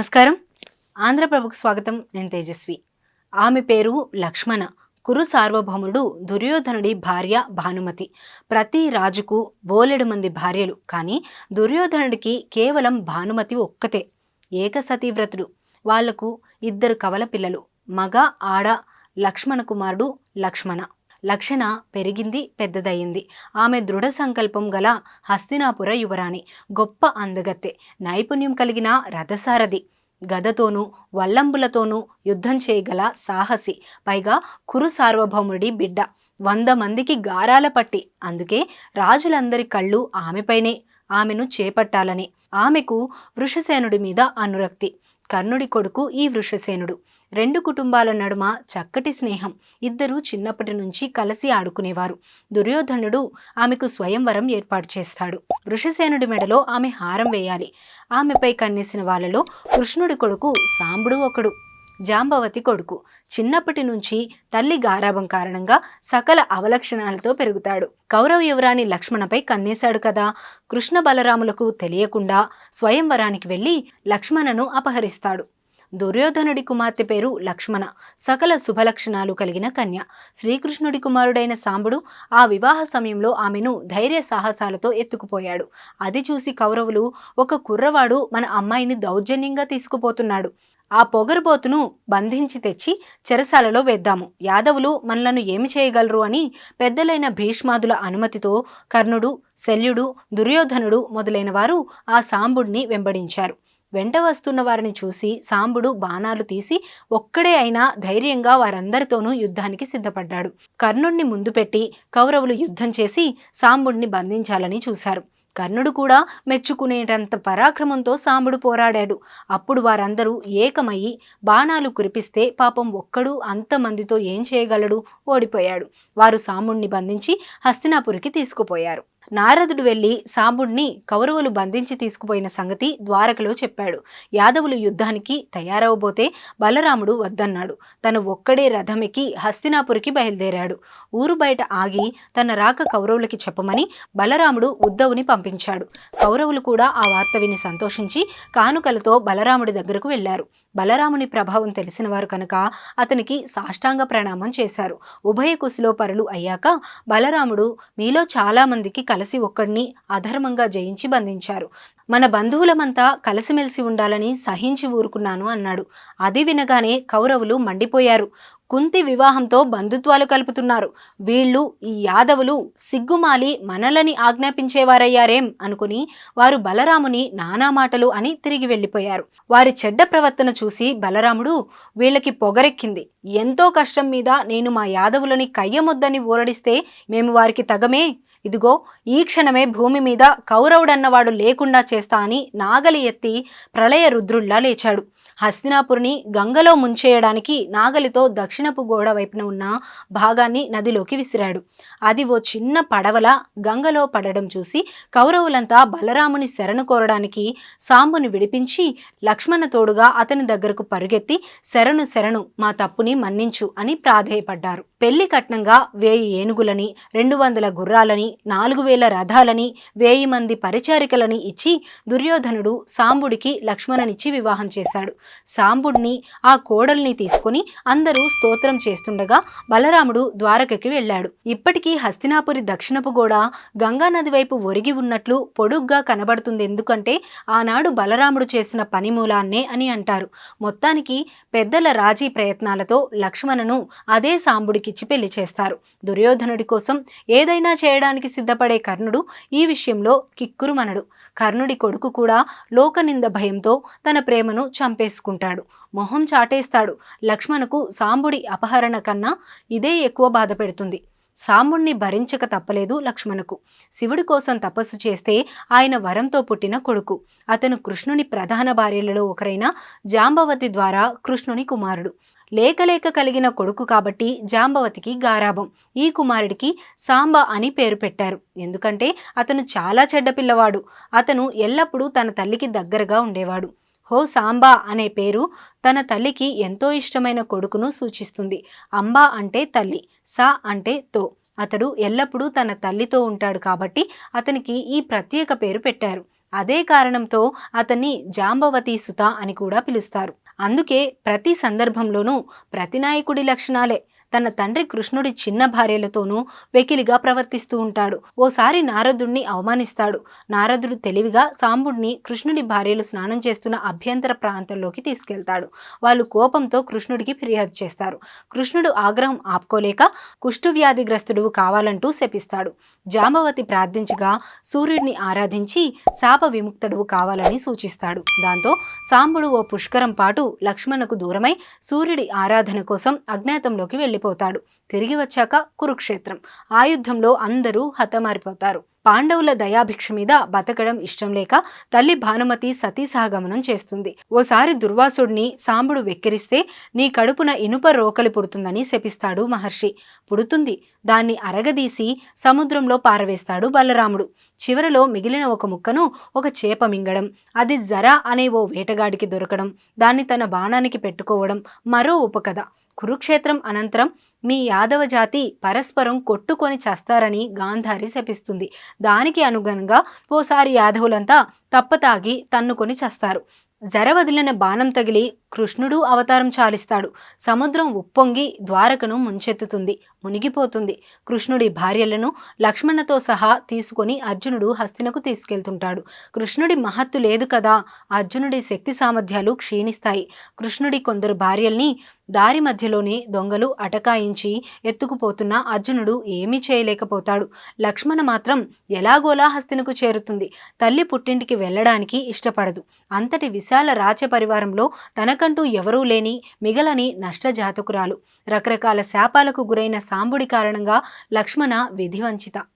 నమస్కారం. ఆంధ్రప్రభకు స్వాగతం. నేను తేజస్వి. ఆమె పేరు లక్ష్మణ. కురు సార్వభౌముడు దుర్యోధనుడి భార్య భానుమతి. ప్రతి రాజుకు బోలెడు మంది భార్యలు, కానీ దుర్యోధనుడికి కేవలం భానుమతి ఒక్కతే. ఏకసతీవ్రతుడు. వాళ్లకు 2 కవల పిల్లలు, మగ ఆడ. లక్ష్మణ కుమారుడు లక్ష్మణ. లక్షణ పెరిగింది, పెద్దదయ్యింది. ఆమె దృఢ సంకల్పం గల హస్తినాపుర యువరాణి. గొప్ప అందగత్తె, నైపుణ్యం కలిగిన రథసారథి, గదతోనూ వల్లంబులతోనూ యుద్ధం చేయగల సాహసి. పైగా కురు సార్వభౌముడి బిడ్డ. 100 మందికి గారాల పట్టి. అందుకే రాజులందరి కళ్ళు ఆమెపైనే, ఆమెను చేపట్టాలని. ఆమెకు వృషసేనుడి మీద అనురక్తి. కర్ణుడి కొడుకు ఈ వృషసేనుడు. 2 కుటుంబాల నడుమ చక్కటి స్నేహం. 2 చిన్నప్పటి నుంచి కలిసి ఆడుకునేవారు. దుర్యోధనుడు ఆమెకు స్వయంవరం ఏర్పాటు చేస్తాడు. వృషసేనుడి మెడలో ఆమె హారం వేయాలి. ఆమెపై కన్నేసిన వాళ్ళలో కృష్ణుడి కొడుకు సాంబుడు ఒకడు. జాంబవతి కొడుకు. చిన్నప్పటి నుంచి తల్లి గారాభం కారణంగా సకల అవలక్షణాలతో పెరుగుతాడు. కౌరవ యువరాణి లక్ష్మణపై కన్నేశాడు కదా. కృష్ణ బలరాములకు తెలియకుండా స్వయంవరానికి వెళ్ళి లక్ష్మణను అపహరిస్తాడు. దుర్యోధనుడి కుమార్తె పేరు లక్ష్మణ. సకల శుభలక్షణాలు కలిగిన కన్య. శ్రీకృష్ణుడి కుమారుడైన సాంబుడు ఆ వివాహ సమయంలో ఆమెను ధైర్య సాహసాలతో ఎత్తుకుపోయాడు. అది చూసి కౌరవులు, ఒక కుర్రవాడు మన అమ్మాయిని దౌర్జన్యంగా తీసుకుపోతున్నాడు. ఆ పొగరుబోతును బంధించి తెచ్చి చెరసాలలో వేద్దాము. యాదవులు మనలను ఏమి చేయగలరు అని పెద్దలైన భీష్మాదుల అనుమతితో కర్ణుడు, శల్యుడు, దుర్యోధనుడు మొదలైన వారు ఆ సాంబుడిని వెంబడించారు. వెంట వస్తున్న వారిని చూసి సాంబుడు బాణాలు తీసి ఒక్కడే అయినా ధైర్యంగా వారందరితోనూ యుద్ధానికి సిద్ధపడ్డాడు. కర్ణుడిని ముందు పెట్టి కౌరవులు యుద్ధం చేసి సాంబుడిని బంధించాలని చూశారు. కర్ణుడు కూడా మెచ్చుకునేటంత పరాక్రమంతో సాంబుడు పోరాడాడు. అప్పుడు వారందరూ ఏకమయ్యి బాణాలు కురిపిస్తే పాపం ఒక్కడు అంతమందితో ఏం చేయగలడు? ఓడిపోయాడు. వారు సాంబుడిని బంధించి హస్తినాపురికి తీసుకుపోయారు. నారదుడు వెళ్లి సాంబుడిని కౌరవులు బంధించి తీసుకుపోయిన సంగతి ద్వారకలో చెప్పాడు. యాదవులు యుద్ధానికి తయారవబోతే బలరాముడు వద్దన్నాడు. తను ఒక్కడే రథమెక్కి హస్తినాపురికి బయలుదేరాడు. ఊరు బయట ఆగి తన రాక కౌరవులకి చెప్పమని బలరాముడు ఉద్ధవుని పంపించాడు. కౌరవులు కూడా ఆ వార్త విని సంతోషించి కానుకలతో బలరాముడి దగ్గరకు వెళ్లారు. బలరాముని ప్రభావం తెలిసిన వారు కనుక అతనికి సాష్టాంగ ప్రణామం చేశారు. ఉభయ కుశలో పరులు అయ్యాక బలరాముడు, మీలో చాలా మందికి కలిసి ఒక్కడిని అధర్మంగా జయించి బంధించారు. మన బంధువులమంతా కలిసిమెలిసి ఉండాలని సహించి ఊరుకున్నాను అన్నాడు. అది వినగానే కౌరవులు మండిపోయారు. కుంతి వివాహంతో బంధుత్వాలు కలుపుతున్నారు. వీళ్ళు, ఈ యాదవులు సిగ్గుమాలి మనలని ఆజ్ఞాపించేవారయ్యారేం అనుకుని వారు బలరాముని నానా మాటలు అని తిరిగి వెళ్ళిపోయారు. వారి చెడ్డ ప్రవర్తన చూసి బలరాముడు, వీళ్ళకి పొగరెక్కింది. ఎంతో కష్టం మీద నేను మా యాదవులని కయ్యమొద్దని ఊరడిస్తే మేము వారికి తగమే. ఇదిగో ఈ క్షణమే భూమి మీద కౌరవుడన్నవాడు లేకుండా చేస్తా అని నాగలి ఎత్తి ప్రళయ రుద్రుల్లా లేచాడు. హస్తినాపురిని గంగలో ముంచేయడానికి నాగలితో దక్షిణపు గోడ వైపున ఉన్న భాగాన్ని నదిలోకి విసిరాడు. అది ఓ చిన్న పడవలా గంగలో పడడం చూసి కౌరవులంతా బలరాముని శరణు కోరడానికి సాంబుని విడిపించి లక్ష్మణ తోడుగా అతని దగ్గరకు పరుగెత్తి, శరణు మా తప్పుని మన్నించు అని ప్రాధేయపడ్డారు. పెళ్లి కట్నంగా 1000 ఏనుగులని, 200 గుర్రాలని, 4000 రథాలని, 1000 మంది పరిచారికలని ఇచ్చి దుర్యోధనుడు సాంబుడికి లక్ష్మణనిచ్చి వివాహం చేశాడు. సాంబుడిని, ఆ కోడల్ని తీసుకుని అందరూ స్తోత్రం చేస్తుండగా బలరాముడు ద్వారకకి వెళ్ళాడు. ఇప్పటికీ హస్తినాపురి దక్షిణపు గోడ గంగానది వైపు ఒరిగి ఉన్నట్లు పొడుగ్గా కనబడుతుంది. ఎందుకంటే ఆనాడు బలరాముడు చేసిన పని మూలాన్నే అని అంటారు. మొత్తానికి పెద్దల రాజీ ప్రయత్నాలతో లక్ష్మణను అదే సాంబుడికిచ్చి పెళ్లి చేస్తారు. దుర్యోధనుడి కోసం ఏదైనా చేయడానికి సిద్ధపడే కర్ణుడు ఈ విషయంలో కిక్కురుమనడు. కర్ణుడి కొడుకు కూడా లోకనింద భయంతో తన ప్రేమను చంపేసుకుంటాడు, మొహం చాటేస్తాడు. లక్ష్మణకు సాంబుడి అపహరణ కన్నా ఇదే ఎక్కువ బాధ పెడుతుంది. సాంబుణ్ణి భరించక తప్పలేదు లక్ష్మణకు. శివుడి కోసం తపస్సు చేస్తే ఆయన వరంతో పుట్టిన కొడుకు. అతను కృష్ణుని ప్రధాన భార్యలలో ఒకరైన జాంబవతి ద్వారా కృష్ణుని కుమారుడు. లేక కలిగిన కొడుకు కాబట్టి జాంబవతికి గారాభం. ఈ కుమారుడికి సాంబ అని పేరు పెట్టారు. ఎందుకంటే అతను చాలా చెడ్డ పిల్లవాడు. అతను ఎల్లప్పుడూ తన తల్లికి దగ్గరగా ఉండేవాడు. హో సాంబా అనే పేరు తన తల్లికి ఎంతో ఇష్టమైన కొడుకును సూచిస్తుంది. అంబా అంటే తల్లి, సా అంటే తో. అతడు ఎల్లప్పుడూ తన తల్లితో ఉంటాడు కాబట్టి అతనికి ఈ ప్రత్యేక పేరు పెట్టారు. అదే కారణంతో అతన్ని జాంబవతి సుత అని కూడా పిలుస్తారు. అందుకే ప్రతి సందర్భంలోనూ ప్రతి నాయకుడి లక్షణాలే. తన తండ్రి కృష్ణుడి చిన్న భార్యలతోనూ వెకిలిగా ప్రవర్తిస్తూ ఉంటాడు. ఓసారి నారదుడిని అవమానిస్తాడు. నారదుడు తెలివిగా సాంబుడిని కృష్ణుడి భార్యలు స్నానం చేస్తున్న అభ్యంతర ప్రాంతంలోకి తీసుకెళ్తాడు. వాళ్ళు కోపంతో కృష్ణుడికి ఫిర్యాదు చేస్తారు. కృష్ణుడు ఆగ్రహం ఆపుకోలేక కుష్ఠువ్యాధిగ్రస్తుడు కావాలంటూ శపిస్తాడు. జాంబవతి ప్రార్థించగా సూర్యుడిని ఆరాధించి శాప విముక్తుడు కావాలని సూచిస్తాడు. దాంతో సాంబుడు ఓ పుష్కరం పాటు లక్ష్మణకు దూరమై సూర్యుడి ఆరాధన కోసం అజ్ఞాతంలోకి వెళ్ళిపోతాడు. తిరిగి వచ్చాక కురుక్షేత్రం. ఆ యుద్ధంలో అందరూ హతమారిపోతారు. పాండవుల దయాభిక్ష మీద బతకడం ఇష్టం లేక తల్లి భానుమతి సతీ సహగమనం చేస్తుంది. ఓసారి దుర్వాసుడిని సాంబుడు వెక్కిరిస్తే నీ కడుపున ఇనుప రోకలి పుడుతుందని శపిస్తాడు మహర్షి. పుడుతుంది. దాన్ని అరగదీసి సముద్రంలో పారవేస్తాడు బలరాముడు. చివరలో మిగిలిన ఒక ముక్కను ఒక చేప మింగడం, అది జరా అనే ఓ వేటగాడికి దొరకడం, దాన్ని తన బాణానికి పెట్టుకోవడం మరో ఉపకథ. కురుక్షేత్రం అనంతరం మీ యాదవ జాతి పరస్పరం కొట్టుకొని చస్తారని గాంధారి శపిస్తుంది. దానికి అనుగుణంగా ఓసారి యాదవులంతా తప్పతాగి తన్నుకొని చస్తారు. జర వదిలిన బాణం తగిలి కృష్ణుడు అవతారం చాలిస్తాడు. సముద్రం ఉప్పొంగి ద్వారకను ముంచెత్తుతుంది, మునిగిపోతుంది. కృష్ణుడి భార్యలను లక్ష్మణతో సహా తీసుకొని అర్జునుడు హస్తినకు తీసుకెళ్తుంటాడు. కృష్ణుడి మహత్తు లేదు కదా, అర్జునుడి శక్తి సామర్థ్యాలు క్షీణిస్తాయి. కృష్ణుడి కొందరు భార్యల్ని దారి మధ్యలోనే దొంగలు అటకాయించి ఎత్తుకుపోతున్న అర్జునుడు ఏమీ చేయలేకపోతాడు. లక్ష్మణ మాత్రం ఎలాగోలా హస్తినకు చేరుతుంది. తల్లి పుట్టింటికి వెళ్ళడానికి ఇష్టపడదు. అంతటి విశాల రాజ్య పరివారంలో తనకంటూ ఎవరూ లేని మిగలని నష్టజాతకురాలు. రకరకాల శాపాలకు గురైన సాంబుడి కారణంగా లక్ష్మణ విధివంచిత.